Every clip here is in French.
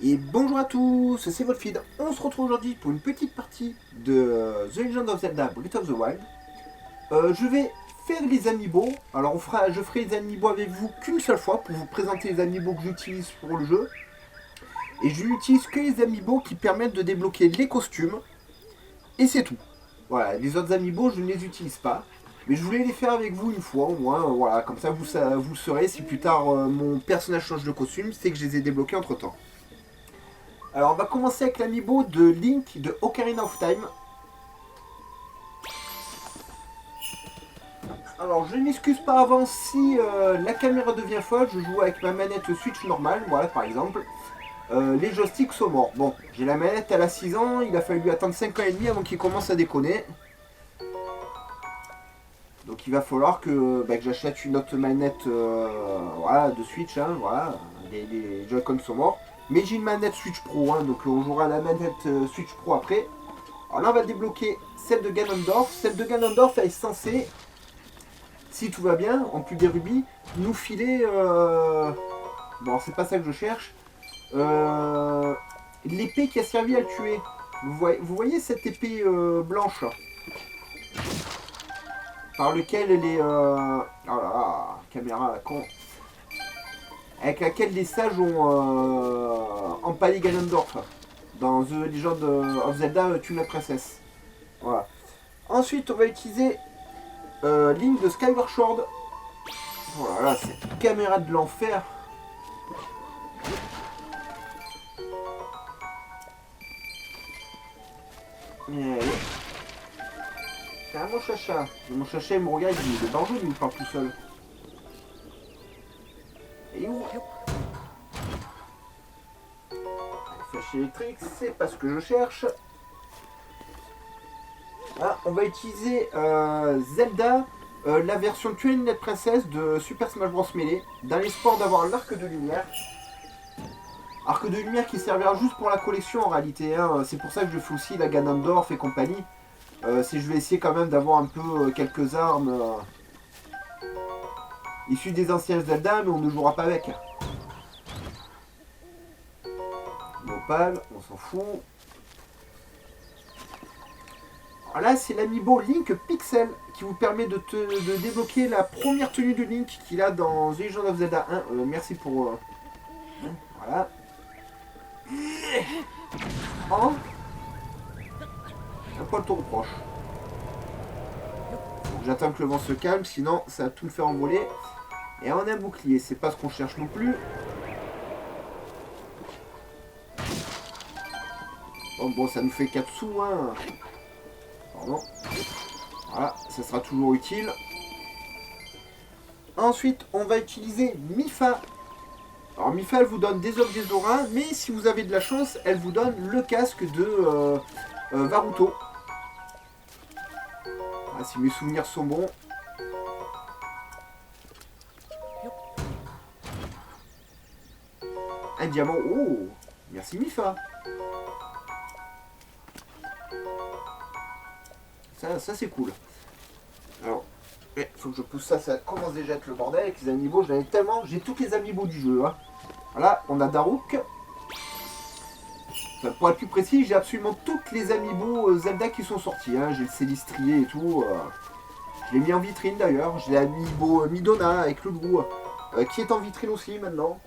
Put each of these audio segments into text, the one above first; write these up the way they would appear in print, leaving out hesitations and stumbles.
Et bonjour à tous, c'est votre feed. On se retrouve aujourd'hui pour une petite partie de The Legend of Zelda Breath of the Wild. Je vais faire les amiibo. Alors je ferai les amiibo avec vous qu'une seule fois pour vous présenter les amiibo que j'utilise pour le jeu. Et je n'utilise que les amiibo qui permettent de débloquer les costumes. Et c'est tout. Voilà, les autres amiibo je ne les utilise pas. Mais je voulais les faire avec vous une fois au moins. Voilà, comme ça vous saurez si plus tard mon personnage change de costume, c'est que je les ai débloqués entre temps. Alors on va commencer avec l'amiibo de Link de Ocarina of Time. Alors je ne m'excuse pas avant si la caméra devient folle, je joue avec ma manette Switch normale, voilà par exemple. Les joysticks sont morts. Bon, j'ai la manette, elle a 6 ans, il a fallu lui attendre 5 ans et demi avant qu'il commence à déconner. Donc il va falloir que j'achète une autre manette voilà, de Switch, hein, voilà. Les Joy-Con sont morts. Mais j'ai une manette Switch Pro, hein, donc on jouera la manette Switch Pro après. Alors là, on va débloquer celle de Ganondorf. Celle de Ganondorf, elle est censée, si tout va bien, en plus des rubis, nous filer... Bon, c'est pas ça que je cherche. L'épée qui a servi à le tuer. Vous voyez cette épée blanche par lequel les... Oh là là, caméra à la con. Avec laquelle les sages ont empalé Ganondorf dans The Legend of Zelda Twilight Princess. Voilà. Ensuite, on va utiliser Link de Skyward Sword. Voilà, cette caméra de l'enfer. C'est un mon chacha. Mon chacha, il me regarde, il est dangereux, il me parle tout seul. Et où Flèche électrique, c'est pas ce que je cherche. Ah, on va utiliser Zelda, la version Twilight Princess de Super Smash Bros. Melee, dans l'espoir d'avoir l'arc de lumière. Arc de lumière qui servira juste pour la collection en réalité, hein. C'est pour ça que je fais aussi la Ganondorf et compagnie. Si je vais essayer quand même d'avoir un peu quelques armes issues des anciens Zelda, mais on ne jouera pas avec. Nopal, on s'en fout. Alors là, c'est l'amiibo Link Pixel qui vous permet de débloquer la première tenue de Link qu'il a dans The Legend of Zelda 1. Merci pour... voilà. Oh. Un poil trop proche. J'attends que le vent se calme, sinon ça va tout me faire envoler. Et on a un bouclier, c'est pas ce qu'on cherche non plus. Bon, ça nous fait 4 sous, hein. Pardon. Voilà, ça sera toujours utile. Ensuite, on va utiliser Mipha. Alors Mipha, elle vous donne des objets Zora, mais si vous avez de la chance, elle vous donne le casque de Varuto. Ah, si mes souvenirs sont bons. Un diamant. Oh, merci Mipha. Ça c'est cool. Alors, il faut que je pousse ça, ça commence déjà à être le bordel avec les amiibo, j'en ai tellement, j'ai toutes les amiibo du jeu. Hein. Voilà, on a Daruk. Enfin, pour être plus précis, j'ai absolument toutes les amiibo Zelda qui sont sortis. Hein. J'ai le Célistrier et tout. Je l'ai mis en vitrine d'ailleurs. J'ai l'amiibo Midona avec le loup, qui est en vitrine aussi maintenant.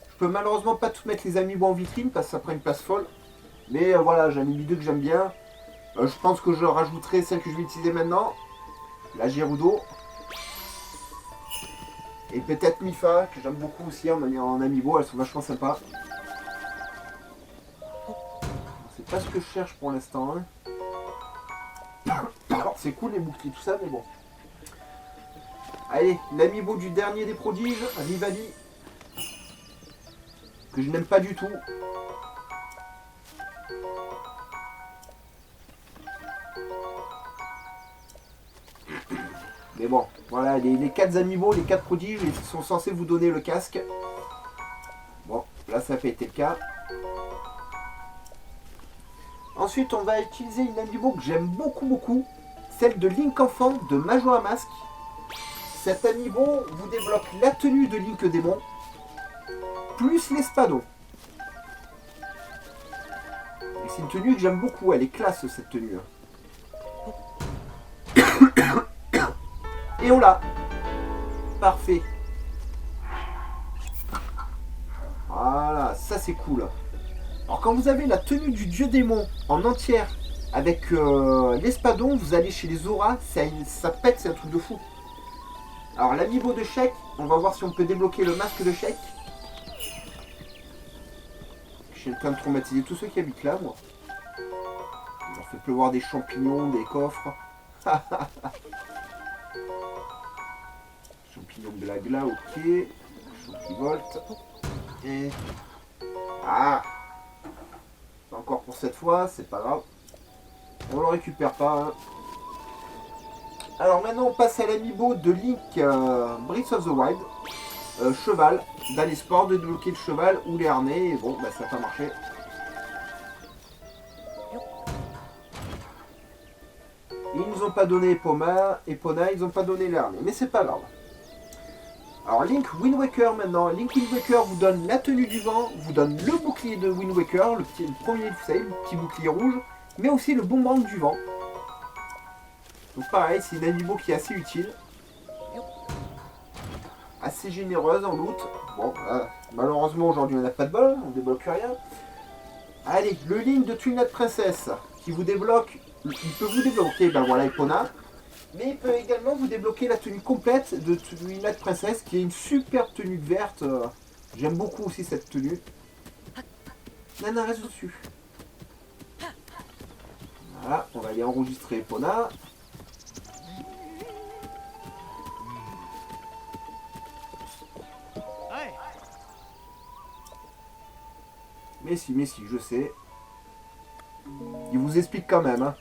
Je peux malheureusement pas tout mettre les amiibo en vitrine parce que ça prend une place folle. Mais voilà, j'ai un amiibo que j'aime bien. Je pense que je rajouterai celle que je vais utiliser maintenant. La Gerudo. Et peut-être Mipha, que j'aime beaucoup aussi en amiibo, elles sont vachement sympas. C'est pas ce que je cherche pour l'instant. Hein. Alors c'est cool les boucliers, tout ça, mais bon. Allez, l'amiibo du dernier des prodiges, Rivali. Que je n'aime pas du tout. Mais bon, voilà, les 4 amiibo, les 4 prodiges, ils sont censés vous donner le casque. Bon, là ça n'a pas été le cas. Ensuite, on va utiliser une amiibo que j'aime beaucoup, celle de Link Enfant de Majora Mask. Cet amiibo vous débloque la tenue de Link Démon, plus l'espadon. Et c'est une tenue que j'aime beaucoup, elle est classe cette tenue. Et on l'a. Parfait. Voilà, ça c'est cool. Alors quand vous avez la tenue du dieu démon en entière avec l'espadon, vous allez chez les auras, ça pète, c'est un truc de fou. Alors l'amiibo de Sheik, on va voir si on peut débloquer le masque de Sheik. Je suis en train de traumatiser tous ceux qui habitent là, moi. On leur fait pleuvoir des champignons, des coffres. Champignons de la gla, ok. Champivolte. Et... Ah, encore pour cette fois, c'est pas grave. On le récupère pas. Hein. Alors maintenant on passe à l'amiibo de Link Breath of the Wild. Cheval, dans l'espoir de débloquer le cheval ou les harnais. Et bon, bah, ça n'a pas marché. Ils nous ont pas donné Epona, ils n'ont pas donné les harnais. Mais c'est pas grave. Alors Link Wind Waker maintenant. Link Wind Waker vous donne la tenue du vent, vous donne le bouclier de Wind Waker, le premier, vous savez, le petit bouclier rouge, mais aussi le boomerang du vent. Donc pareil, c'est une amiibo qui est assez utile. Assez généreuse en loot. Bon, malheureusement aujourd'hui on n'a pas de bol, on débloque rien. Allez, le Link de Twilight Princess qui vous débloque, il peut vous débloquer, ben voilà, Epona. Mais il peut également vous débloquer la tenue complète de Twilight Princess qui est une super tenue verte. J'aime beaucoup aussi cette tenue. Nana, reste dessus. Voilà, on va y enregistrer Epona. Mais si, je sais. Il vous explique quand même, hein.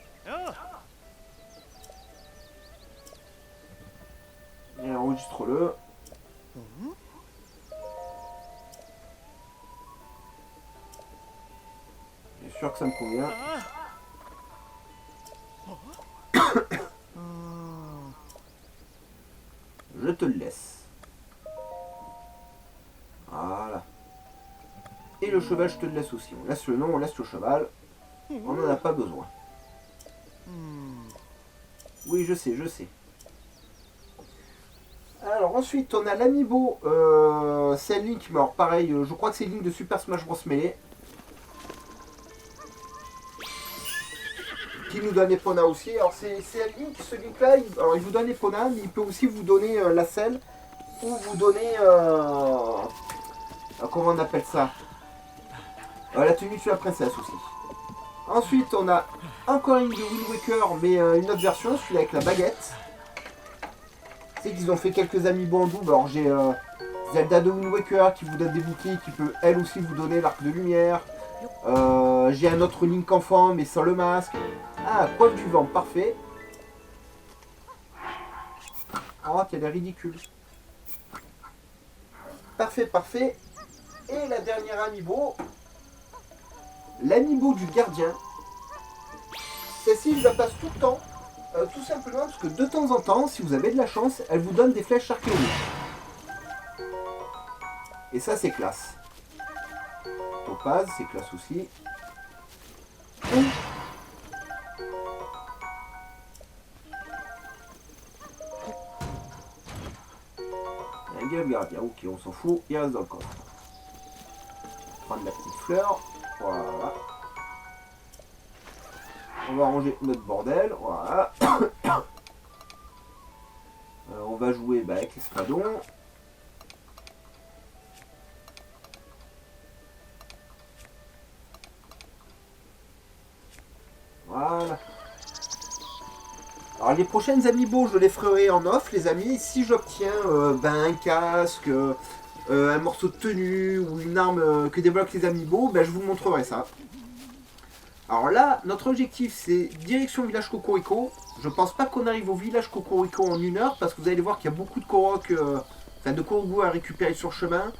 Et enregistre-le. Bien sûr que ça me convient. Je te le laisse. Voilà. Et le cheval, je te le laisse aussi. On laisse le nom, on laisse le cheval. On n'en a pas besoin. Oui, je sais, je sais. Alors ensuite, on a l'amiibo. C'est Link, mais alors pareil, je crois que c'est Link de Super Smash Bros. Melee. Qui nous donne Epona aussi. Alors c'est Link, ce Link-là, il vous donne Epona, mais il peut aussi vous donner la selle. Ou vous donner... comment on appelle ça, la tenue de la princesse aussi. Ensuite, on a encore une de Wind Waker, mais une autre version, celui-là avec la baguette. C'est qu'ils ont fait quelques amiibo en double. Alors j'ai Zelda de Wind Waker qui vous donne des boucliers, qui peut elle aussi vous donner l'arc de lumière. J'ai un autre Link enfant, mais sans le masque. Ah, coiffe du vent, parfait. Oh, qu'elle est ridicule. Parfait, parfait. Et la dernière amiibo, l'amiibo du gardien. Celle-ci, je la passe tout le temps, tout simplement parce que de temps en temps, si vous avez de la chance, elle vous donne des flèches archéologiques. Et ça, c'est classe. Topaz, c'est classe aussi. Un gardien, ok, on s'en fout, il reste dans le coffre. Prendre la petite fleur, voilà. On va ranger notre bordel, voilà. On va jouer avec l'espadon. Voilà. Alors les prochaines amiibo, je les ferai en off, les amis. Si j'obtiens un casque, un morceau de tenue ou une arme que débloquent les amiibo, je vous montrerai ça. Alors là, notre objectif c'est direction village Cocorico. Je pense pas qu'on arrive au village Cocorico en 1 heure parce que vous allez voir qu'il y a beaucoup de Korok, de Korogu à récupérer sur le chemin.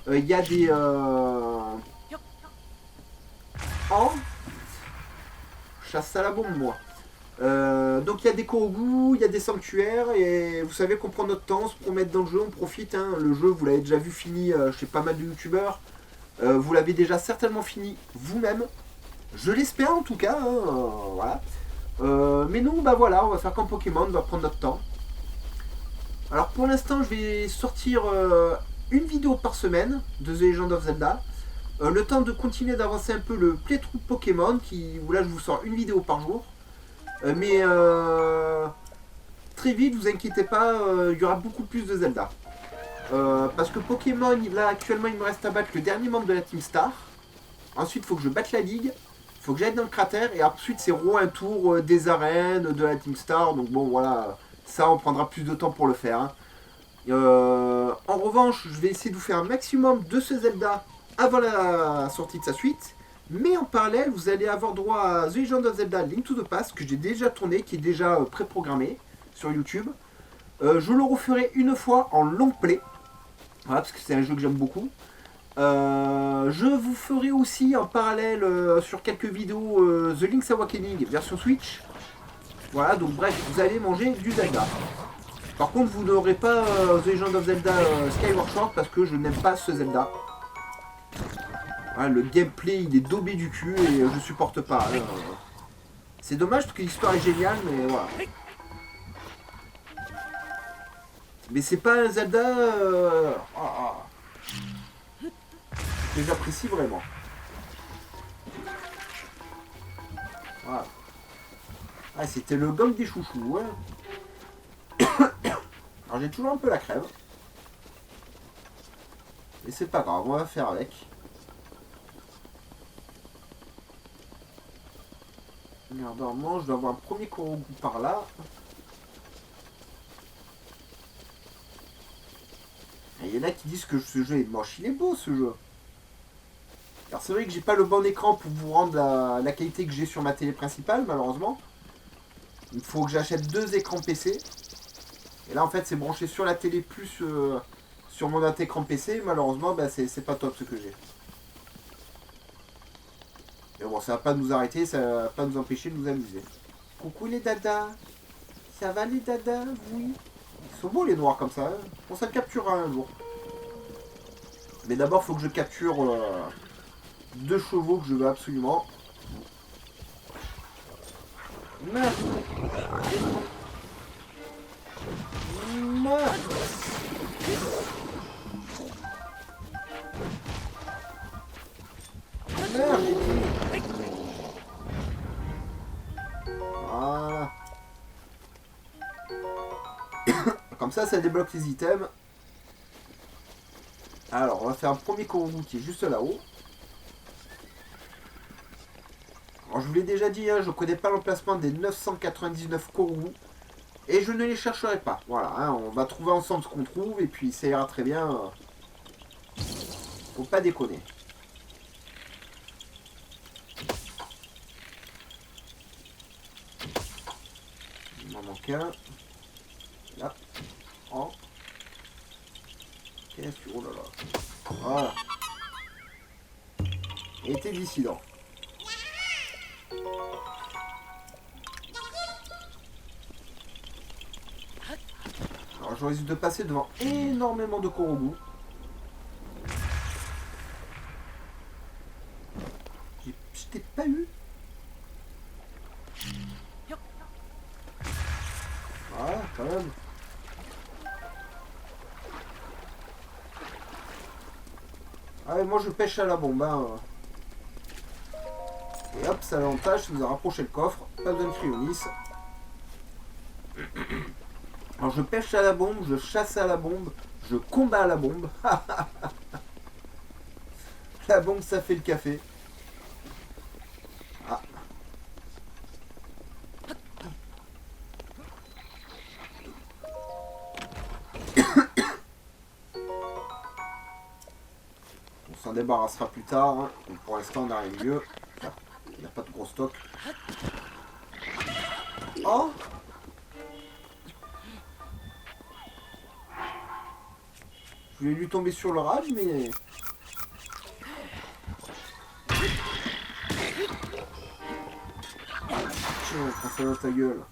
Il y a des... chasse à la bombe, moi. Donc il y a des Korogu, il y a des sanctuaires et vous savez qu'on prend notre temps, on se promène dans le jeu, on profite. Hein. Le jeu, vous l'avez déjà vu fini chez pas mal de youtubeurs. Vous l'avez déjà certainement fini vous-même. Je l'espère en tout cas, hein, voilà. Mais non, bah voilà, on va faire comme Pokémon, on va prendre notre temps. Alors pour l'instant, je vais sortir une vidéo par semaine de The Legend of Zelda. Le temps de continuer d'avancer un peu le playthrough Pokémon, où là je vous sors une vidéo par jour. Mais très vite, vous inquiétez pas, il y aura beaucoup plus de Zelda. Parce que Pokémon, là actuellement il me reste à battre le dernier membre de la Team Star. Ensuite il faut que je batte la ligue. Il faut que j'aille dans le cratère. Et ensuite c'est un tour des arènes de la Team Star. Donc bon voilà, ça on prendra plus de temps pour le faire. Hein. En revanche, je vais essayer de vous faire un maximum de ce Zelda avant la sortie de sa suite. Mais en parallèle, vous allez avoir droit à The Legend of Zelda Link to the Past que j'ai déjà tourné, qui est déjà pré-programmé sur YouTube. Je le referai une fois en long play. Voilà, parce que c'est un jeu que j'aime beaucoup. Je vous ferai aussi en parallèle sur quelques vidéos The Link's Awakening version Switch. Voilà, donc bref, vous allez manger du Zelda. Par contre, vous n'aurez pas The Legend of Zelda Skyward Sword parce que je n'aime pas ce Zelda. Voilà, le gameplay il est daubé du cul et je supporte pas. C'est dommage parce que l'histoire est géniale, mais voilà. Mais c'est pas un Zelda que j'apprécie vraiment. Voilà. Ah, c'était le gang des chouchous, ouais. Alors j'ai toujours un peu la crève. Mais c'est pas grave, on va faire avec. Normalement, je dois avoir un premier Korogu par là. Il y en a qui disent que ce jeu est moche. Il est beau ce jeu. Alors c'est vrai que j'ai pas le bon écran pour vous rendre la qualité que j'ai sur ma télé principale, malheureusement. Il faut que j'achète 2 écrans PC. Et là en fait c'est branché sur la télé plus sur mon écran PC. Malheureusement bah, c'est pas top ce que j'ai. Mais bon, ça va pas nous arrêter, ça va pas nous empêcher de nous amuser. Coucou les dadas. Ça va les dadas? Oui. Ils sont beaux les noirs comme ça. Hein. On ça capturera un jour. Mais d'abord faut que je capture 2 chevaux que je veux absolument. Merde. Merde. Merde, j'ai dit. Voilà. Comme ça débloque les items. Alors, on va faire un premier Korogu qui est juste là-haut. Alors, je vous l'ai déjà dit, hein, je ne connais pas l'emplacement des 999 Korogu. Et je ne les chercherai pas. Voilà, hein, on va trouver ensemble ce qu'on trouve et puis ça ira très bien. Faut pas déconner. Il m'en manque un. Là. Oh. Qu'est-ce que... Oh là là. Voilà. Et t'es dissident. Alors je risque de passer devant énormément de Korogu. Je t'ai pas eu. Voilà, quand même. Ah, moi je pêche à la bombe. Hein. Et hop, ça l'avantage, ça nous a rapproché le coffre. Pas besoin de cryonis. Alors je pêche à la bombe, je chasse à la bombe, je combats à la bombe. La bombe ça fait le café. Ah. On s'en débarrassera plus tard. Hein. Donc pour l'instant on n'a rien de mieux. Il n'y a pas de gros stock. Oh! Je vais lui tomber sur le rage, mais... Tiens, prends ça dans ta gueule.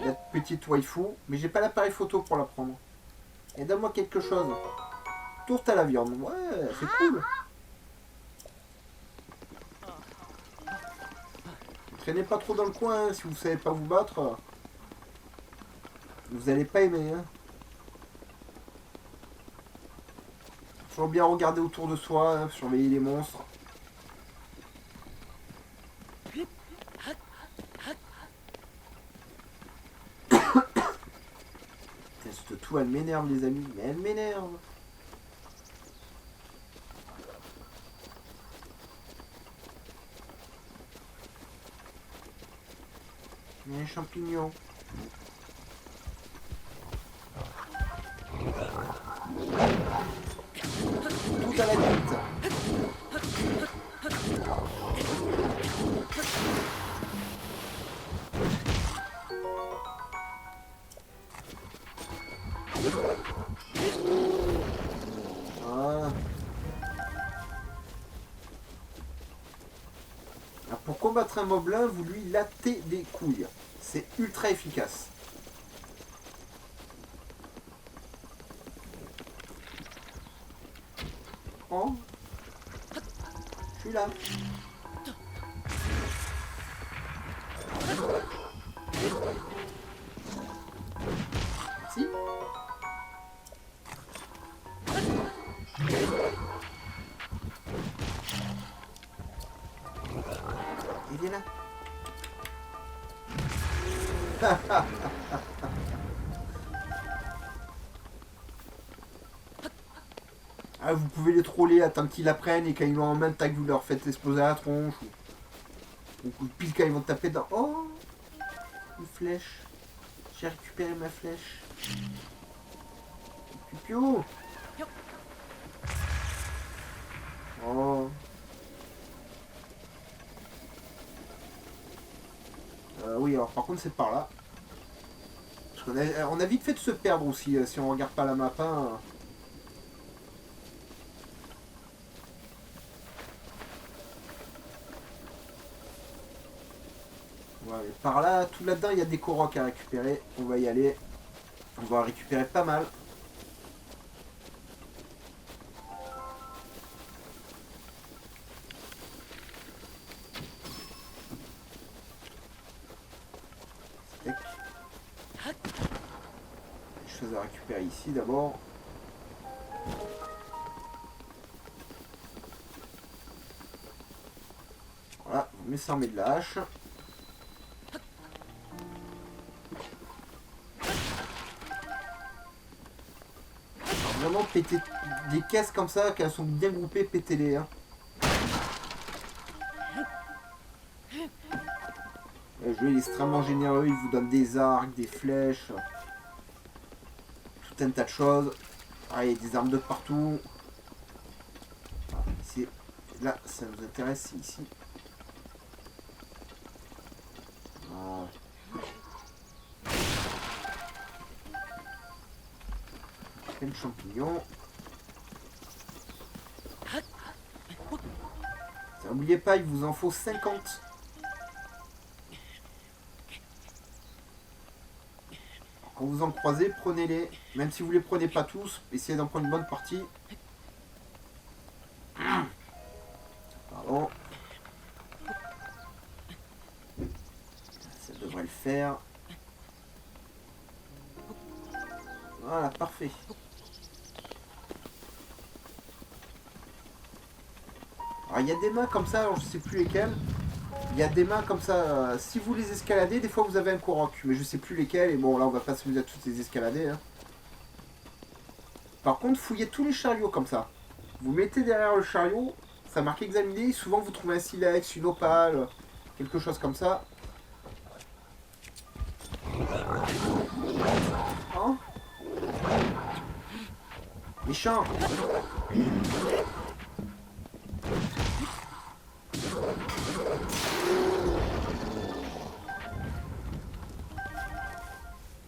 la petite waifu, mais j'ai pas l'appareil photo pour la prendre. Et donne-moi quelque chose. Tourte à la viande. Ouais, c'est cool. Traînez pas trop dans le coin, hein. Si vous savez pas vous battre, vous allez pas aimer. Hein. Toujours bien regarder autour de soi, hein, surveiller les monstres. Cette tout, elle m'énerve les amis, mais elle m'énerve. Les champignons. Tout à la vite. Voilà. Alors pour combattre un moblin, vous lui lattez des couilles. C'est ultra efficace. Oh, je suis là. Merci. Il est là. Ah, vous pouvez les troller, attendre qu'ils la prennent et quand ils l'ont en main, tac, vous leur faites exploser la tronche. Ou pile quand ils vont taper dedans. Oh, une flèche. J'ai récupéré ma flèche. Piu. Oh. Oui, alors par contre, c'est par là. Parce qu'on on a vite fait de se perdre aussi si on regarde pas la map. Hein. Ouais, par là, tout là-dedans, il y a des Koroks à récupérer. On va y aller. On va en récupérer pas mal. Des choses à récupérer ici d'abord. Voilà, on met ça, on met de la hache. Alors vraiment péter des caisses comme ça, qu'elles sont bien groupées, pétez-les. Hein. Le jeu est extrêmement généreux, il vous donne des arcs, des flèches, tout un tas de choses. Ah, il y a des armes de partout. Ah, ici, là, ça nous intéresse, ici. Ah. Plein de champignons. N'oubliez pas, il vous en faut 50. Quand vous en croisez, prenez-les. Même si vous les prenez pas tous, essayez d'en prendre une bonne partie. Pardon. Ça devrait le faire. Voilà, parfait. Alors il y a des mains comme ça, alors je sais plus lesquelles. Il y a des mains comme ça, si vous les escaladez, des fois vous avez un Korok, mais je sais plus lesquels, et bon là on va pas s'amuser à toutes les escalader. Hein. Par contre, fouillez tous les chariots comme ça. Vous mettez derrière le chariot, ça marque examiner, souvent vous trouvez un silex, une opale, quelque chose comme ça. Hein? Méchant!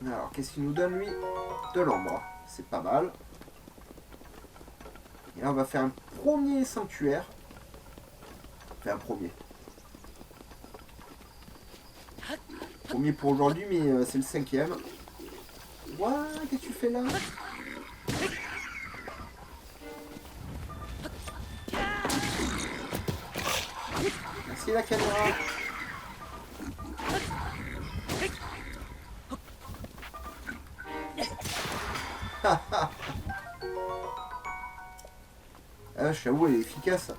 Alors, qu'est-ce qu'il nous donne lui? De l'ombre. C'est pas mal. Et là, on va faire un premier sanctuaire. Enfin, un premier. Premier pour aujourd'hui, mais c'est le 5e. Ouah, qu'est-ce que tu fais là? Merci la caméra. Ah, je t'avoue, elle est efficace.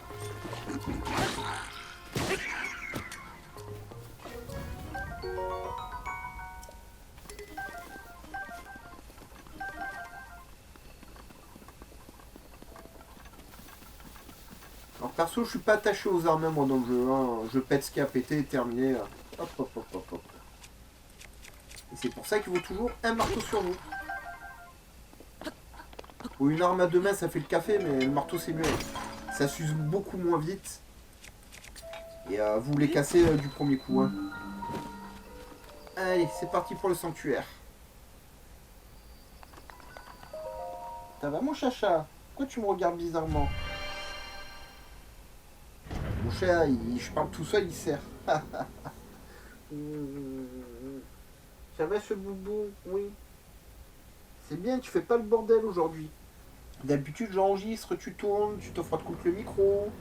Alors perso, je suis pas attaché aux armes moi dans le jeu. Hein. Je pète ce qui a pété et terminé. Hop, hop, hop, hop, hop. Et c'est pour ça qu'il vaut toujours un marteau sur vous. Ou une arme à deux mains, ça fait le café, mais le marteau c'est mieux. Ça s'use beaucoup moins vite. Et vous les cassez du premier coup. Hein. Allez, c'est parti pour le sanctuaire. Ça va mon chacha? Pourquoi tu me regardes bizarrement? Mon chat, je parle tout seul, il sert. Ça va ce boubou? Oui. C'est bien, tu fais pas le bordel aujourd'hui. D'habitude, j'enregistre, tu tournes, tu te frottes contre le micro,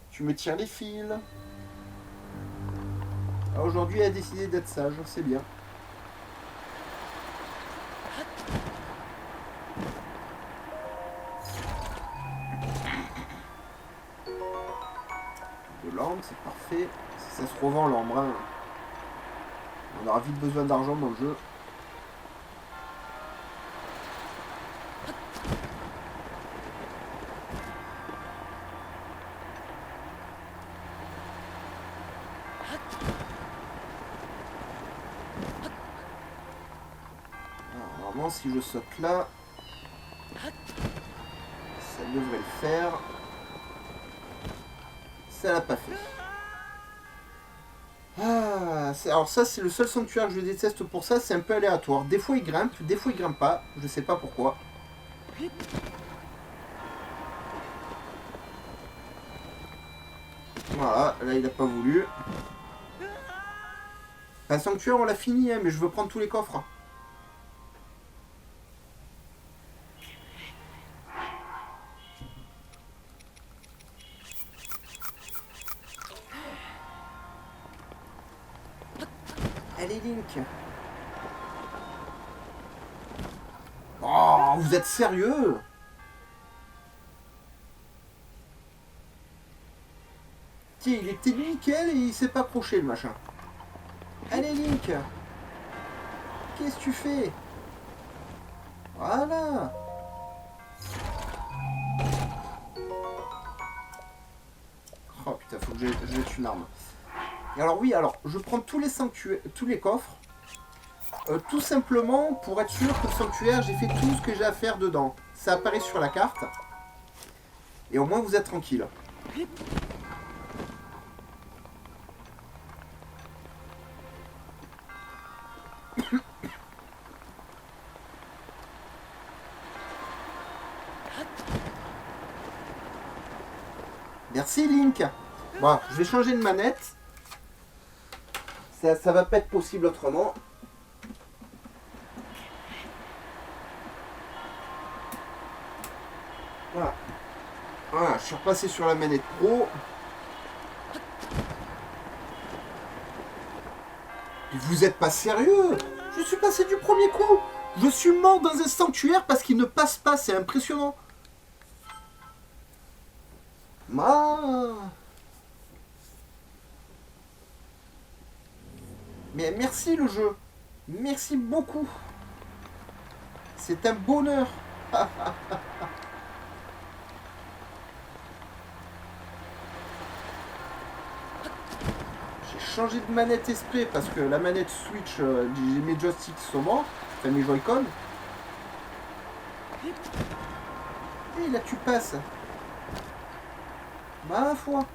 tu me tires les fils. Alors aujourd'hui, elle a décidé d'être sage, c'est bien. De l'ambre, c'est parfait. Si ça se revend l'ambre, hein. On aura vite besoin d'argent dans le jeu. Si je saute là, ça devrait le faire. Ça l'a pas fait. Alors ça c'est le seul sanctuaire que je déteste pour ça, c'est un peu aléatoire. Des fois il grimpe, des fois il grimpe pas, je sais pas pourquoi. Voilà, là il a pas voulu. Un sanctuaire on l'a fini, hein, mais je veux prendre tous les coffres. Allez Link. Oh, vous êtes sérieux? Tiens, il était nickel et il s'est pas accroché le machin. Allez Link. Qu'est-ce que tu fais? Voilà. Oh putain, faut que je jette une arme. Alors oui, alors je prends tous les sanctuaires, tous les coffres, tout simplement pour être sûr que le sanctuaire, j'ai fait tout ce que j'ai à faire dedans. Ça apparaît sur la carte, et au moins vous êtes tranquille. Merci Link. Bon, je vais changer de manette. Ça va pas être possible autrement. Voilà. Voilà, je suis repassé sur la manette pro. Vous êtes pas sérieux? Je suis passé du premier coup. Je suis mort dans un sanctuaire parce qu'il ne passe pas, c'est impressionnant. Mais merci le jeu. Merci beaucoup. C'est un bonheur. J'ai changé de manette esprit parce que la manette Switch, mes joysticks sont morts. Enfin mes Joy-Con. Et là tu passes. Ma foi.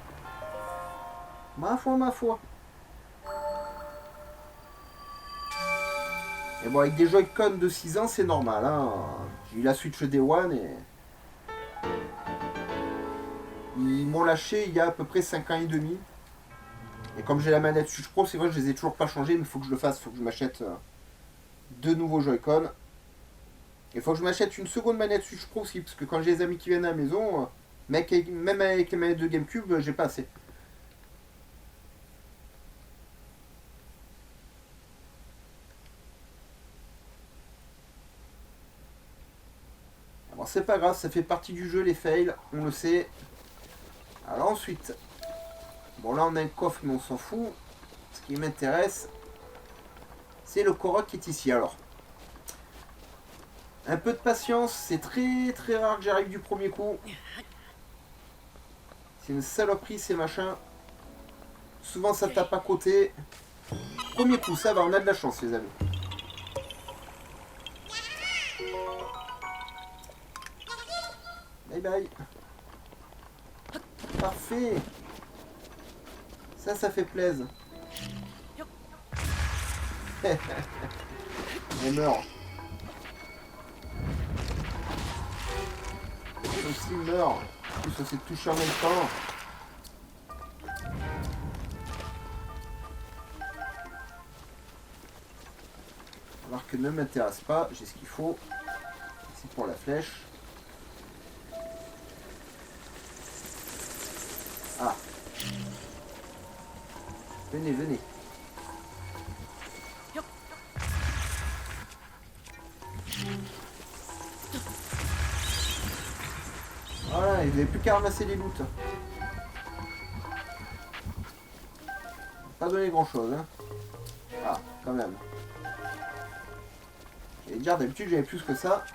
Ma foi, ma foi. Et bon, avec des Joy-Con de 6 ans, c'est normal. Hein. J'ai eu la Switch Day One et... Ils m'ont lâché il y a à peu près 5 ans et demi. Et comme j'ai la manette Switch Pro, c'est vrai que je les ai toujours pas changées, mais il faut que je le fasse, il faut que je m'achète deux nouveaux Joy-Con. Il faut que je m'achète une seconde manette Switch Pro aussi, parce que quand j'ai des amis qui viennent à la maison, même avec les manettes de GameCube, j'ai pas assez. Alors c'est pas grave, ça fait partie du jeu les fails, on le sait. Alors ensuite, bon là on a un coffre mais on s'en fout. Ce qui m'intéresse, c'est le Korok qui est ici. Alors, un peu de patience, c'est très très rare que j'arrive du premier coup. C'est une saloperie ces machins. Souvent ça tape à côté. Premier coup, ça va, on a de la chance les amis. Bye bye. Parfait. Ça fait plaisir. Elle meurt. Aussi meurt. En plus on s'est touché en même temps. Alors que ne m'intéresse pas, j'ai ce qu'il faut. C'est pour la flèche. Ah. Venez, venez. Voilà, il n'avait plus qu'à ramasser les loots. Pas donné grand chose, hein. Ah, quand même. J'allais dire, d'habitude j'avais plus que ça.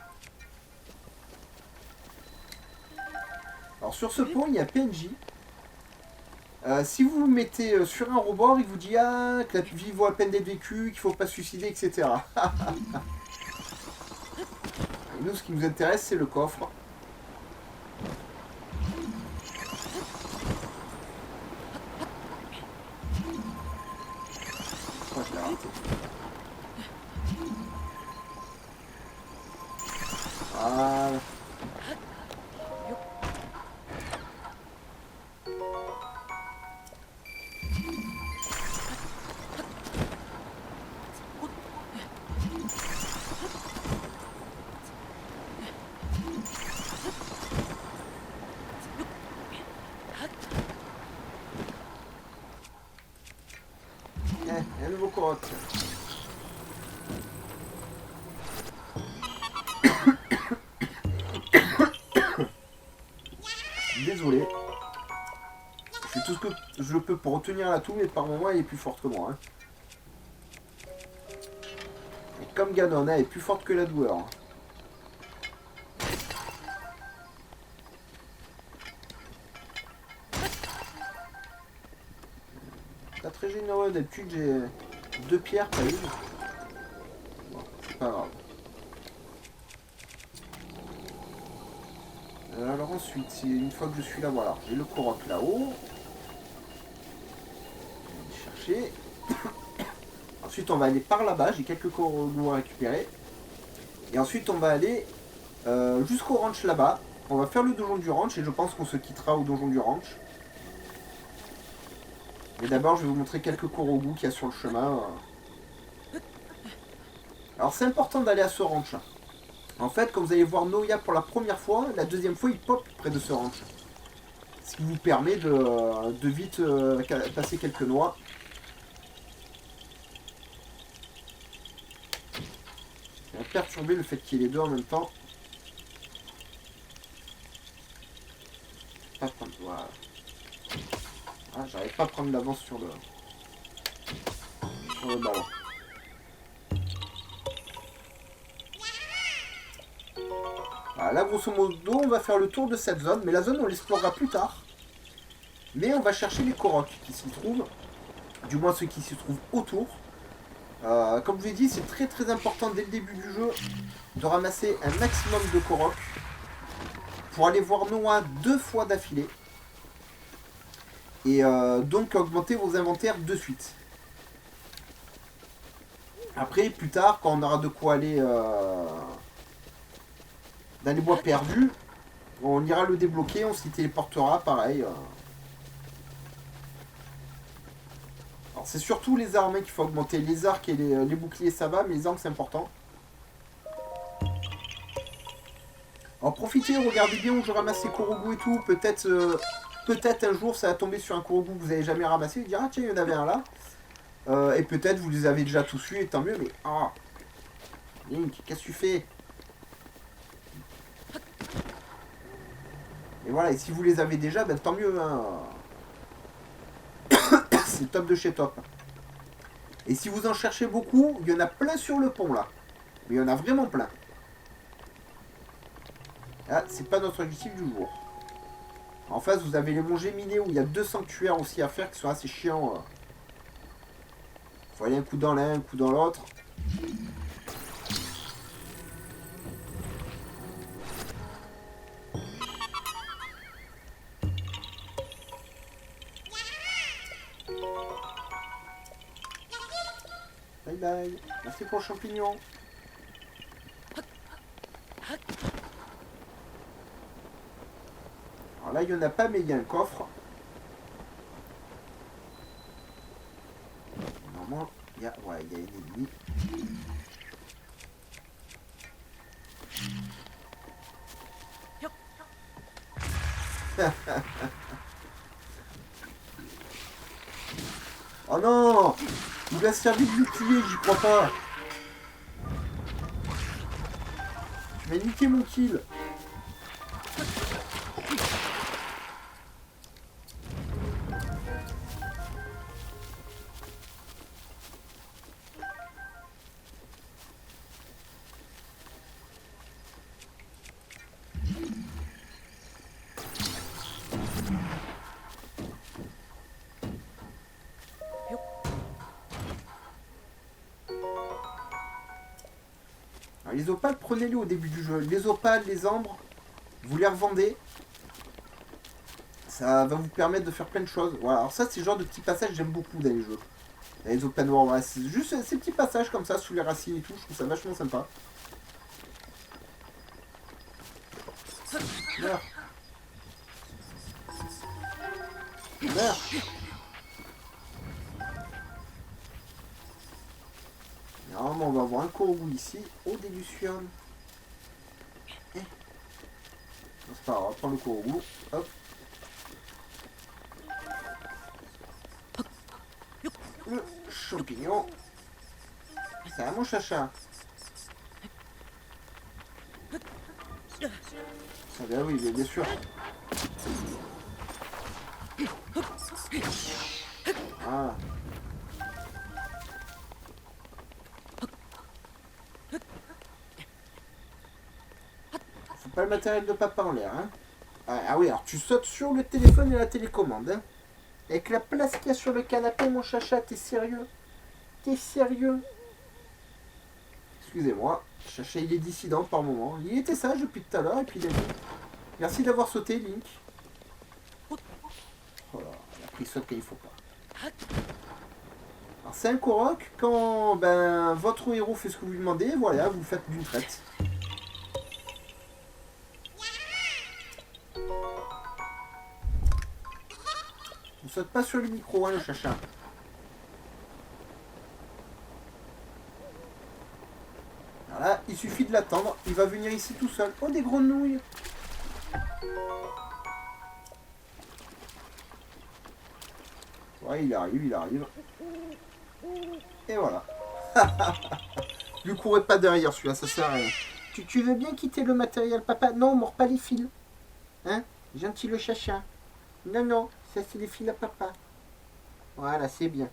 Alors sur ce point, il y a PNJ. Si vous vous mettez sur un rebord, il vous dit ah, que la vie vaut à peine d'être vécue, qu'il faut pas se suicider, etc. Et nous, ce qui nous intéresse, c'est le coffre. Oh, je l'ai raté. Voilà. Un nouveau Korok. Désolé. Je fais tout ce que je peux pour retenir la toux, mais par moments elle est plus forte que moi. Hein. Et comme Ganon, elle est plus forte que la douleur. Hein. Pas très généreux, d'habitude j'ai 2 pierres, pas une. Bon, c'est pas grave. Alors ensuite, une fois que je suis là, voilà, j'ai le Korok là-haut. Je vais aller chercher. Ensuite, on va aller par là-bas, j'ai quelques Korogus à récupérer. Et ensuite, on va aller jusqu'au ranch là-bas. On va faire le donjon du ranch et je pense qu'on se quittera au donjon du ranch. Mais d'abord, je vais vous montrer quelques Korogus qu'il y a sur le chemin. Alors, c'est important d'aller à ce ranch. En fait, quand vous allez voir Noya pour la première fois, la deuxième fois, il pop près de ce ranch. Ce qui vous permet de vite passer quelques noix. Ça va perturber le fait qu'il y ait les deux en même temps. Pas prendre, voilà. Ah, j'arrive pas à prendre l'avance sur le ballon. Voilà, là, grosso modo, on va faire le tour de cette zone, mais la zone, on l'explorera plus tard. Mais on va chercher les Koroks qui s'y trouvent, du moins ceux qui s'y trouvent autour. Comme je vous l'ai dit, c'est très très important dès le début du jeu de ramasser un maximum de Koroks pour aller voir Noah 2 fois d'affilée. Et donc augmenter vos inventaires de suite. Après, plus tard, quand on aura de quoi aller dans les bois perdus, on ira le débloquer, on s'y téléportera, pareil. C'est surtout les armes qu'il faut augmenter. Les arcs et les boucliers, ça va, mais les armes, c'est important. Alors profitez, regardez bien où je ramasse les Korogu et tout. Peut-être un jour, ça va tomber sur un Korogu que vous n'avez jamais ramassé. Vous dire, ah tiens, il y en avait un là. Et peut-être vous les avez déjà tous eus, et tant mieux, mais... Ah, Link, qu'est-ce que tu fais? Et voilà, et si vous les avez déjà, ben tant mieux. Hein. C'est top de chez top. Et si vous en cherchez beaucoup, il y en a plein sur le pont là. Mais il y en a vraiment plein. Ah, c'est pas notre objectif du jour. En face, vous avez les monts géminés où il y a 2 sanctuaires aussi à faire qui sont assez chiants. Faut aller un coup dans l'un, un coup dans l'autre. Bye bye. Merci pour le champignon. Alors là, il n'y en a pas, mais il y a un coffre. Normalement, il y a une ennemie. Oh non! Il va se servir de bouclier, j'y crois pas. Je vais niquer mon kill. Alors, les opales, prenez-les au début du jeu. Les opales, les ambres, vous les revendez. Ça va vous permettre de faire plein de choses. Voilà, alors ça, c'est le genre de petits passages que j'aime beaucoup dans les jeux. Dans les open world, voilà, c'est juste ces petits passages comme ça, sous les racines et tout, je trouve ça vachement sympa. Meurs. Meurs. Normalement, on va avoir un Korogu ici, au Delusion. C'est pas grave, on va prendre le Korogu. Hop. Le champignon. Ça va mon chacha. Ça va, oui, bien sûr. Ah. Faut pas le matériel de papa en l'air, hein. Ah oui, alors tu sautes sur le téléphone et la télécommande, hein. Avec la place qu'il y a sur le canapé, mon chacha, t'es sérieux? T'es sérieux? Excusez-moi, chacha il est dissident par moment. Il était sage depuis tout à l'heure et puis il a dit merci d'avoir sauté, Link. Oh là, il a pris saute qu'il faut pas. Alors c'est un Korok, quand ben, votre héros fait ce que vous lui demandez, voilà, vous faites d'une traite. On saute pas sur le micro, hein, le chacha. Voilà, il suffit de l'attendre, il va venir ici tout seul. Oh, des grenouilles! Ouais, il arrive, il arrive. Et voilà. Lui courez pas derrière celui-là, ça sert à rien. Tu veux bien quitter le matériel, papa? Non, on mord pas les fils. Hein? Gentil le chacha. Non, non, ça c'est les fils à papa. Voilà, c'est bien.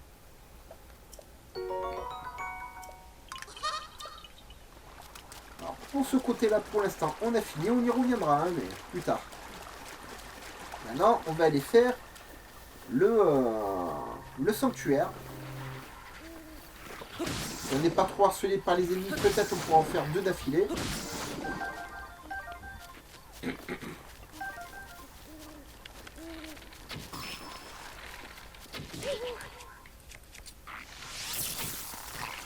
Alors, pour ce côté-là, pour l'instant, on a fini. On y reviendra, hein, mais plus tard. Maintenant, on va aller faire le sanctuaire. Si on n'est pas trop harcelé par les ennemis, peut-être on pourra en faire 2 d'affilée.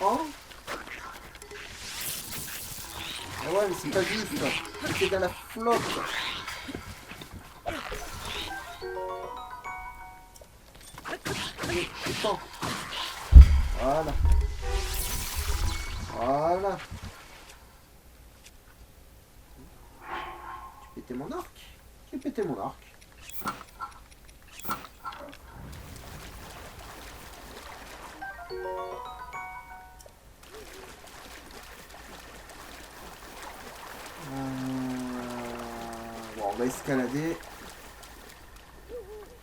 Oh. Ah ouais, mais c'est pas juste. C'est dans la flotte. Putain. Voilà. Voilà. Tu pétais mon arc? J'ai pété mon arc. Bon, on va escalader.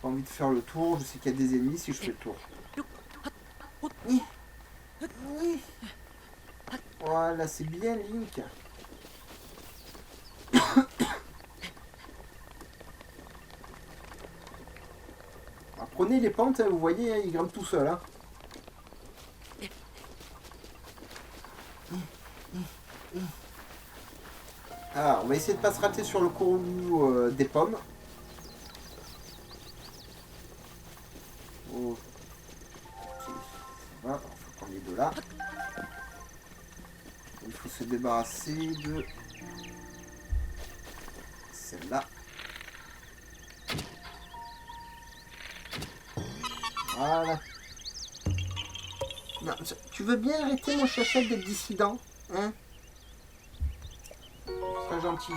Pas envie de faire le tour. Je sais qu'il y a des ennemis si je fais le tour. Oui. Oui. Voilà, c'est bien Link. Alors, prenez les pentes, hein, vous voyez, hein, il grimpe tout seul. Hein. Alors, on va essayer de pas se rater sur le courroux des pommes. Oh. Ça va, il faut prendre les deux là. Il faut se débarrasser de celle-là. Voilà. Non, tu veux bien arrêter mon chachette d'être dissident, hein? Très gentil.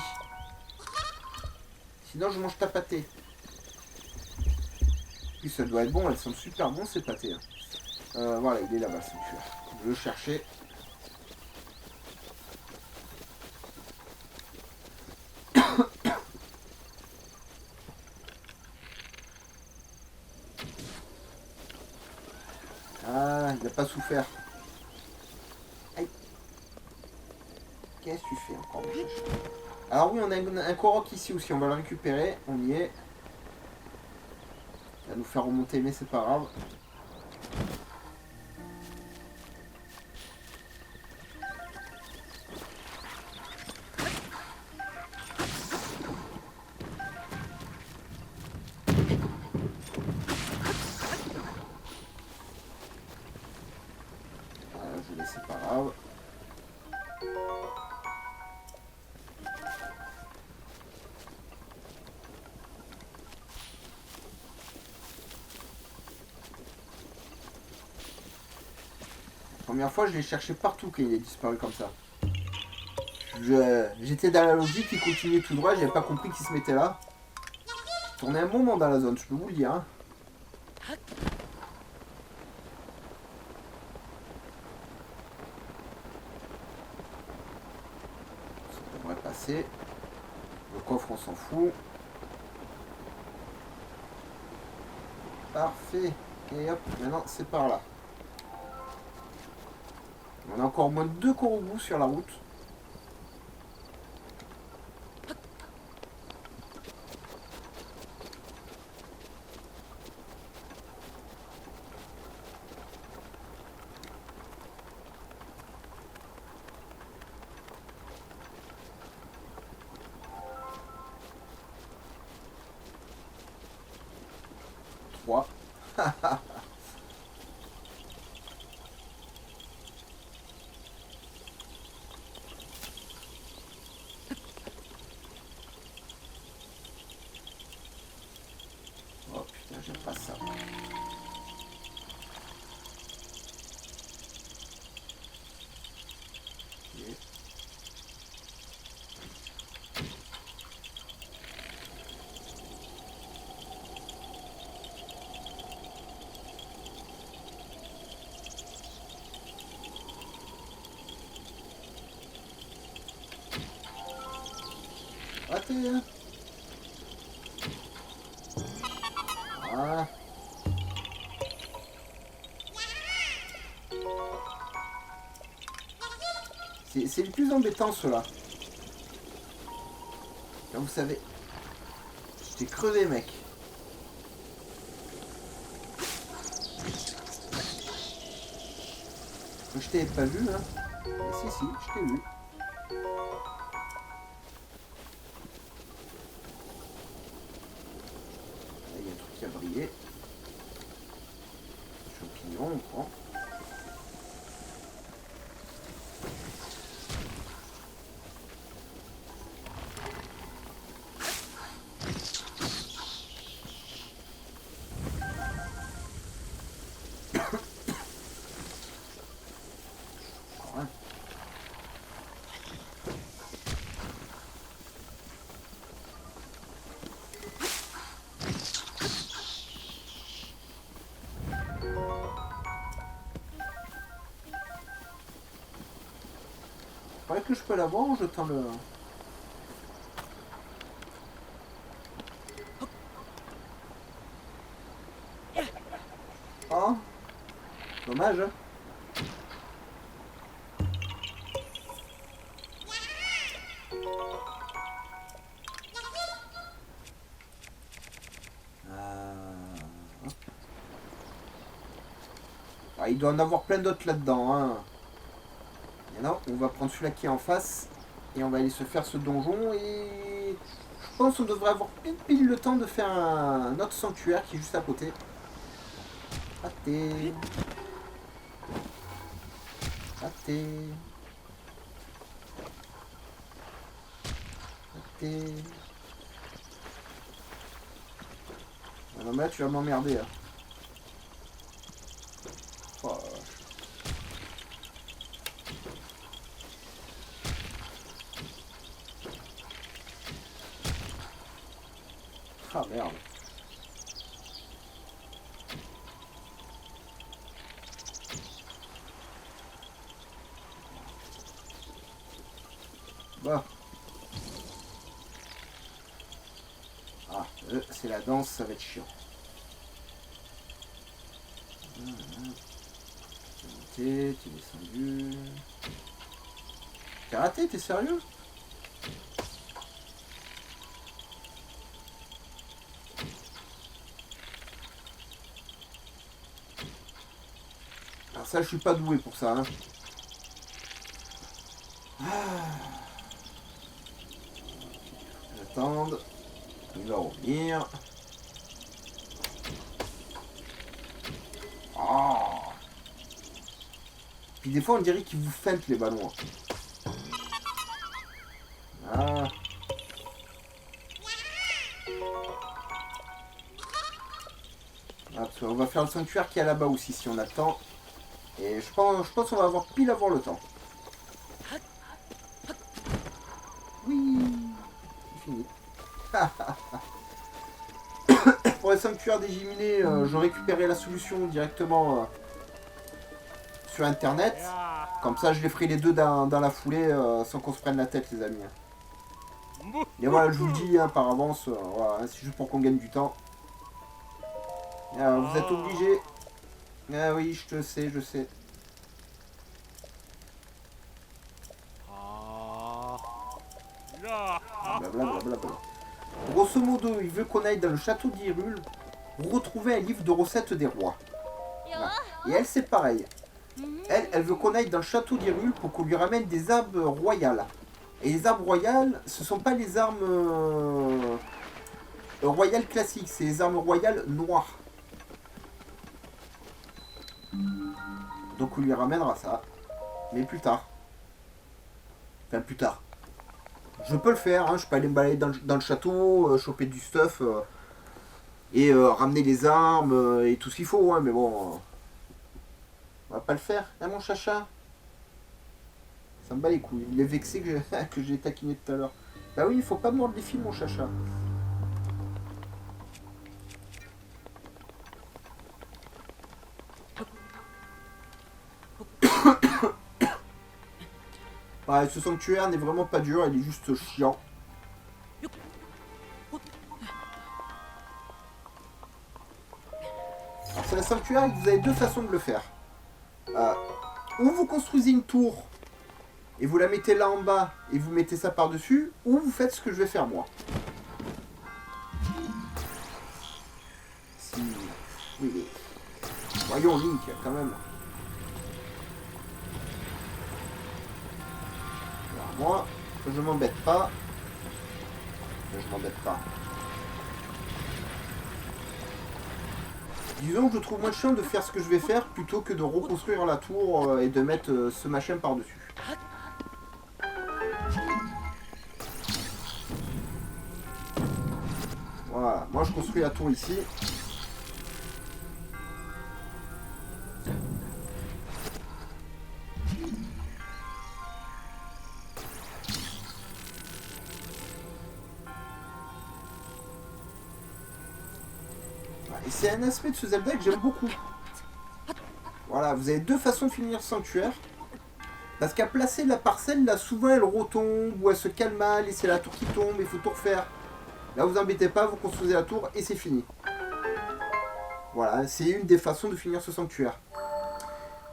Sinon je mange ta pâté. Puis ça doit être bon, elles sont super bons ces pâtés. Hein. Voilà, il est là-bas, c'est tueur. Je le cherchais. Ah, il n'a pas souffert. Aïe. Qu'est-ce que tu fais encore, mon chachette? Alors oui, on a un Korok ici aussi, on va le récupérer, on y est. Il va nous faire remonter, mais c'est pas grave. Voilà, je laisse, c'est pas grave. Première fois, je l'ai cherché partout quand il est disparu comme ça. J'étais dans la logique, il continuait tout droit, j'avais pas compris qu'il se mettait là. Je tournais un moment dans la zone, je peux vous le dire. Hein. Ça devrait passer. Le coffre, on s'en fout. Parfait. Et hop, maintenant c'est par là. On a encore au moins 2 corobous sur la route. Trois. Oh putain, j'aime pas ça. Okay. Raté, hein. Voilà. C'est le plus embêtant, ceux-là. Là, vous savez, j'étais crevé, mec. Je t'avais pas vu, hein. Mais si, je t'ai vu. Là, il y a un truc qui a brillé. Champignon, on prend. Faudrait que je peux l'avoir en jetant le... Oh, dommage. Hein. Ah, il doit en avoir plein d'autres là-dedans. Hein. Et non, on va prendre celui-là qui est en face. Et on va aller se faire ce donjon. Et je pense qu'on devrait avoir pile le temps de faire un autre sanctuaire qui est juste à côté. Raté. Raté. Raté. Ah non mais là tu vas m'emmerder. Hein. Oh. Ah merde. Bah. Ah, c'est la danse, ça va être chiant. T'es descendu. T'as raté, t'es sérieux? Alors ça, je suis pas doué pour ça. Hein. J'attends. Il va revenir. Oh. Puis des fois, on dirait qu'ils vous feintent les ballons. Ah. Ah, on va faire le sanctuaire qui est là-bas aussi si on attend. Et je pense qu'on va avoir pile avoir le temps. Oui. C'est fini. Pour le sanctuaire des Géminés, je récupérais la solution directement sur internet. Comme ça, je les ferai les deux dans la foulée sans qu'on se prenne la tête, les amis. Et voilà, je vous le dis hein, par avance, voilà, c'est juste pour qu'on gagne du temps. Alors, vous êtes obligés. Ah oui, je te sais, je sais. Blablabla. Grosso modo, il veut qu'on aille dans le château d'Hyrule retrouver un livre de recettes des rois. Voilà. Et elle, c'est pareil. Elle veut qu'on aille dans le château d'Hyrule pour qu'on lui ramène des armes royales. Et les armes royales, ce sont pas les armes royales classiques, c'est les armes royales noires. Donc on lui ramènera ça. Mais plus tard. Enfin plus tard. Je peux le faire, hein, je peux aller me balader dans le château, choper du stuff et ramener les armes et tout ce qu'il faut, hein, mais bon. On va pas le faire, hein mon chacha. Ça me bat les couilles. Il est vexé que j'ai taquiné tout à l'heure. Bah oui, il faut pas mordre les fils mon chacha. Ouais, ce sanctuaire n'est vraiment pas dur, il est juste chiant. Alors c'est un sanctuaire, vous avez deux façons de le faire. Ou vous construisez une tour et vous la mettez là en bas et vous mettez ça par-dessus, ou vous faites ce que je vais faire moi. Si... Oui, voyons Link, quand même. Alors moi, je m'embête pas. Je m'embête pas. Disons que je trouve moins chiant de faire ce que je vais faire plutôt que de reconstruire la tour et de mettre ce machin par-dessus. Voilà, moi je construis la tour ici. Et c'est un aspect de ce Zelda que j'aime beaucoup. Voilà, vous avez deux façons de finir le sanctuaire. Parce qu'à placer la parcelle, là, souvent elle retombe ou elle se calme mal et c'est la tour qui tombe, il faut tout refaire. Là, vous embêtez pas, vous construisez la tour et c'est fini. Voilà, c'est une des façons de finir ce sanctuaire.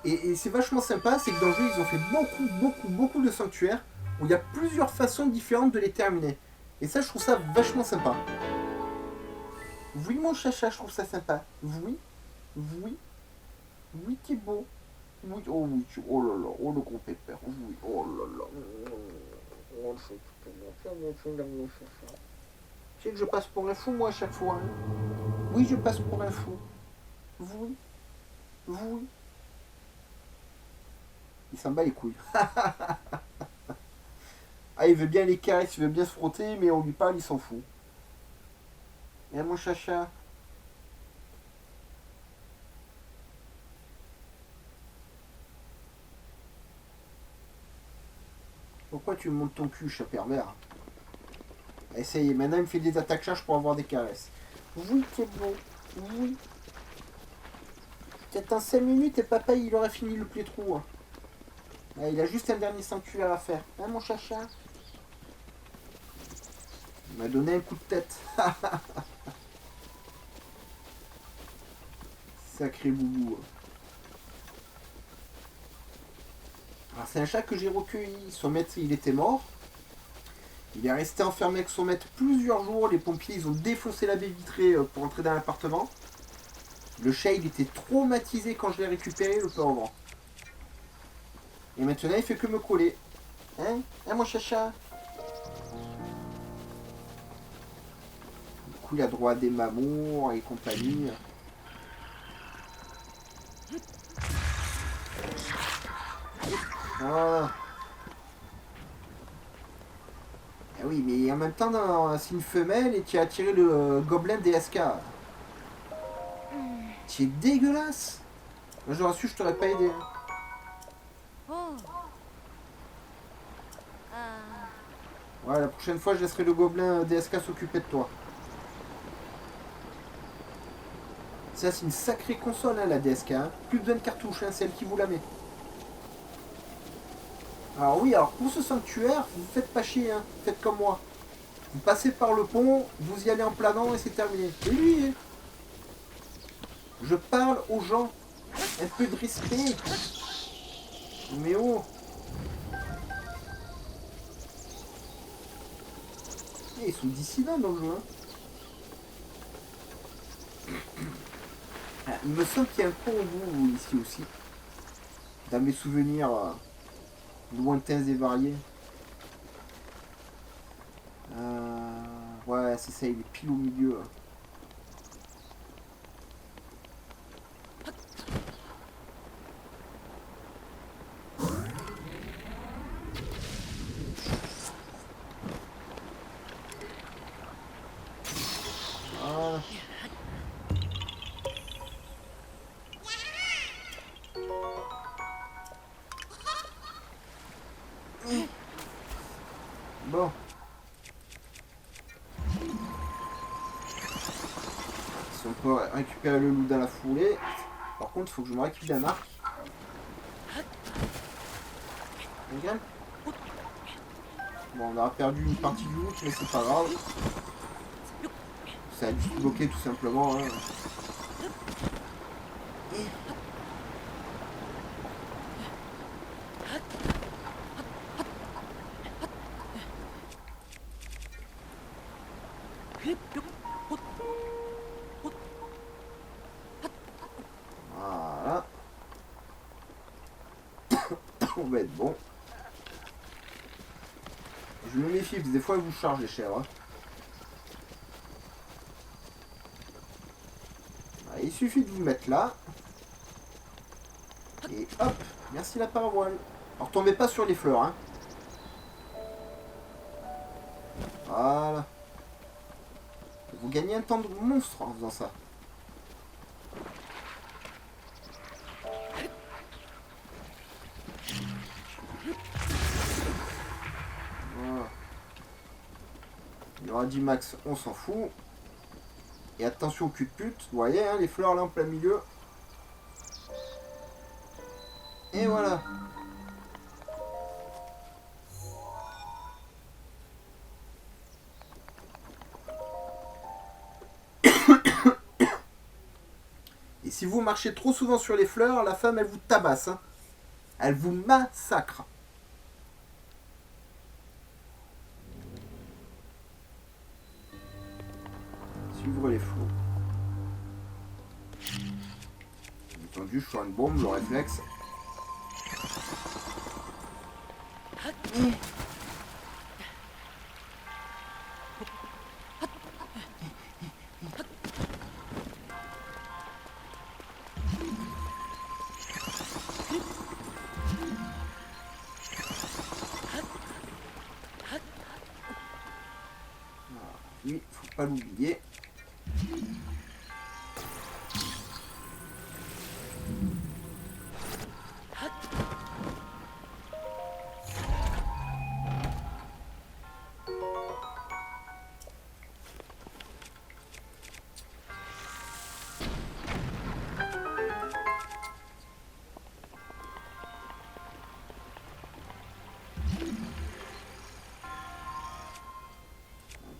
Et c'est vachement sympa, c'est que dans le jeu, ils ont fait beaucoup de sanctuaires où il y a plusieurs façons différentes de les terminer. Et ça, je trouve ça vachement sympa. Oui, mon chacha, je trouve ça sympa. Oui, oui, oui, t'es beau. Oui, oh oui, oh là là, oh le gros pépère, oui, oh là là. Oh, tu sais que je passe pour un fou, moi, à chaque fois. Hein. Oui, je passe pour un fou. Oui, oui. Il s'en bat les couilles. Ah, il veut bien les caresses, il veut bien se frotter, mais on lui parle, il s'en fout. Et mon chacha. Pourquoi tu me montes ton cul, chat pervers? Essayez, maintenant il me fait des attaques charges pour avoir des caresses. Oui, c'est beau. Oui. T'attends 5 minutes et papa il aurait fini le plétrou. Hein. Ah, il a juste un dernier sanctuaire à faire. Hein, mon chacha? Il m'a donné un coup de tête. Sacré boubou. Alors c'est un chat que j'ai recueilli. Son maître il était mort. Il est resté enfermé avec son maître plusieurs jours. Les pompiers ils ont défoncé la baie vitrée pour entrer dans l'appartement. Le chat il était traumatisé quand je l'ai récupéré, le pauvre. Et maintenant il fait que me coller. Hein? Hein mon chacha? Du coup il a droit à des mamours et compagnie. Voilà. Ah oui, mais en même temps, c'est une femelle et tu as attiré le gobelin DSK. Tu es dégueulasse. Moi, j'aurais su, je t'aurais pas aidé. Ouais, la prochaine fois, je laisserai le gobelin DSK s'occuper de toi. Ça, c'est une sacrée console, hein, la DSK. Hein. Plus besoin de cartouches, hein, c'est elle qui vous la met. Alors oui, alors pour ce sanctuaire, vous faites pas chier, hein. Faites comme moi. Vous passez par le pont, vous y allez en planant et c'est terminé. Et lui, hein. Je parle aux gens. Un peu de respect. Mais oh. Et ils sont dissidents dans le jeu. Hein. Ah, il me semble qu'il y a un pont au bout ici aussi. Dans mes souvenirs lointains et variés. Ouais, c'est ça, il est pile au milieu. Ah. Bon. Si on peut récupérer le loup dans la foulée. Par contre, il faut que je me récupère la marque. Regarde. Bon, on aura perdu une partie du loot, mais c'est pas grave. Ça a dû se bloquer tout simplement. Hein. Voilà. On va être bon. Je me méfie parce que des fois, elle vous charge les chèvres. Hein. Il suffit de vous mettre là. Et hop, merci la paravoile. Alors tombez pas sur les fleurs. Hein. Voilà. Vous gagnez un temps de monstre en faisant ça. Voilà. Il y aura 10 max, on s'en fout. Et attention au cul de pute. Vous voyez, hein, les fleurs là en plein milieu. Et voilà. si vous marchez trop souvent sur les fleurs, la femme, elle vous tabasse. Hein. Elle vous massacre. Suivre les flots. Bien entendu, je suis une bombe, le réflexe. Oui, faut pas l'oublier.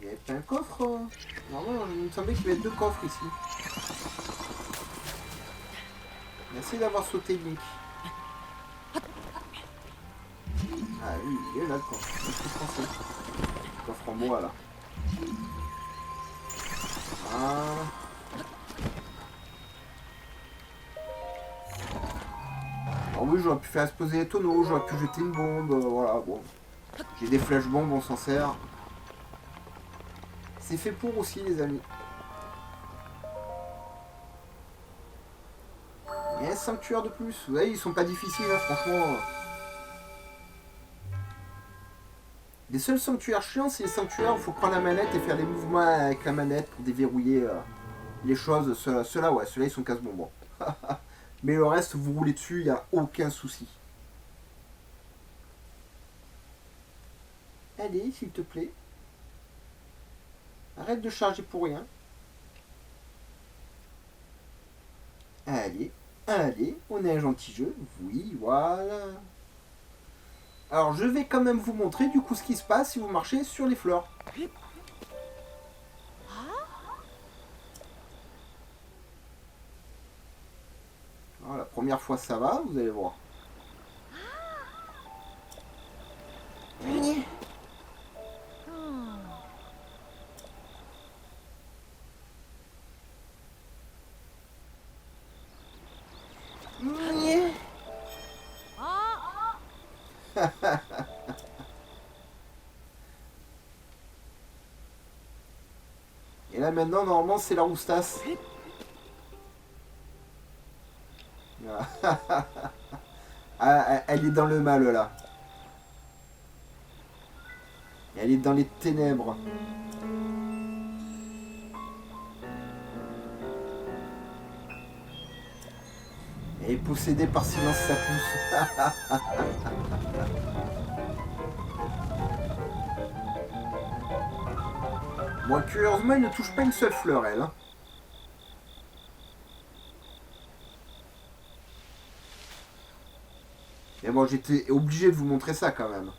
Il y avait pas un coffre normalement, il me semblait qu'il y avait 2 coffres ici. Merci d'avoir sauté Link. Ah oui, il est là le coffre. C'est ce que je pensais. Le coffre en bois là. Voilà. Alors oui, j'aurais pu faire exploser les tonneaux, j'aurais pu jeter une bombe, voilà, bon. J'ai des flashbombes, on s'en sert. C'est fait pour aussi, les amis. Il y a un sanctuaire de plus. Vous voyez, ils sont pas difficiles, hein, franchement. Les seuls sanctuaires chiants, c'est les sanctuaires où il faut prendre la manette et faire des mouvements avec la manette pour déverrouiller les choses. Ceux-là, ouais, ceux-là, ils sont casse-bonbons. Mais le reste, vous roulez dessus, il n'y a aucun souci. Allez, s'il te plaît. Arrête de charger pour rien. Allez, allez, on est un gentil jeu. Oui, voilà. Alors, je vais quand même vous montrer du coup ce qui se passe si vous marchez sur les fleurs. Alors, la première fois ça va, vous allez voir. Et là maintenant, normalement, c'est la roustasse. Ah, elle est dans le mal là. Elle est dans les ténèbres. Elle est possédée par Silence sa pousse. Bon, curieusement, il ne touche pas une seule fleur, elle. Hein. Mais bon, j'étais obligé de vous montrer ça quand même.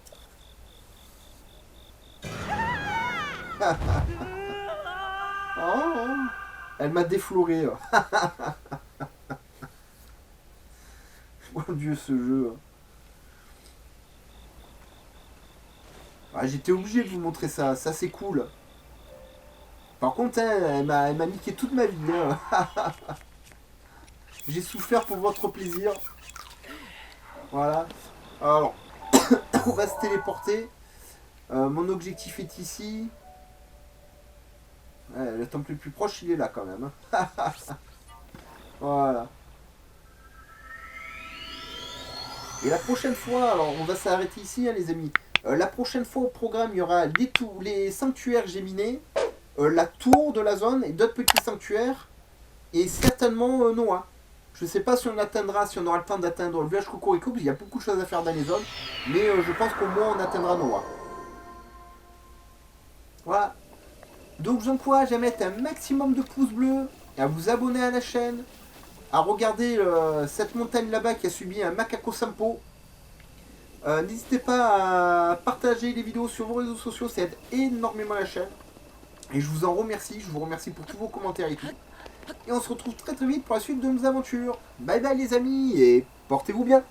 Oh, elle m'a défloré. Mon Dieu, ce jeu. Ah, j'étais obligé de vous montrer ça. Ça, c'est cool. Par contre, elle m'a niqué toute ma vie. Hein. J'ai souffert pour votre plaisir. Voilà. Alors, on va se téléporter. Mon objectif est ici. Ouais, le temple le plus proche, il est là quand même. Hein. Voilà. Et la prochaine fois, alors on va s'arrêter ici, hein, les amis. La prochaine fois au programme, il y aura les sanctuaires géminés, la tour de la zone et d'autres petits sanctuaires. Et certainement Noah. Je ne sais pas si on atteindra, si on aura le temps d'atteindre le village Cocorico, parce qu'il y a beaucoup de choses à faire dans les zones. Mais je pense qu'au moins on atteindra Noah. Voilà. Donc je vous encourage à mettre un maximum de pouces bleus, à vous abonner à la chaîne, à regarder cette montagne là-bas qui a subi un macaco sampo. N'hésitez pas à partager les vidéos sur vos réseaux sociaux, ça aide énormément la chaîne. Et je vous en remercie, je vous remercie pour tous vos commentaires et tout. Et on se retrouve très très vite pour la suite de nos aventures. Bye bye les amis et portez-vous bien.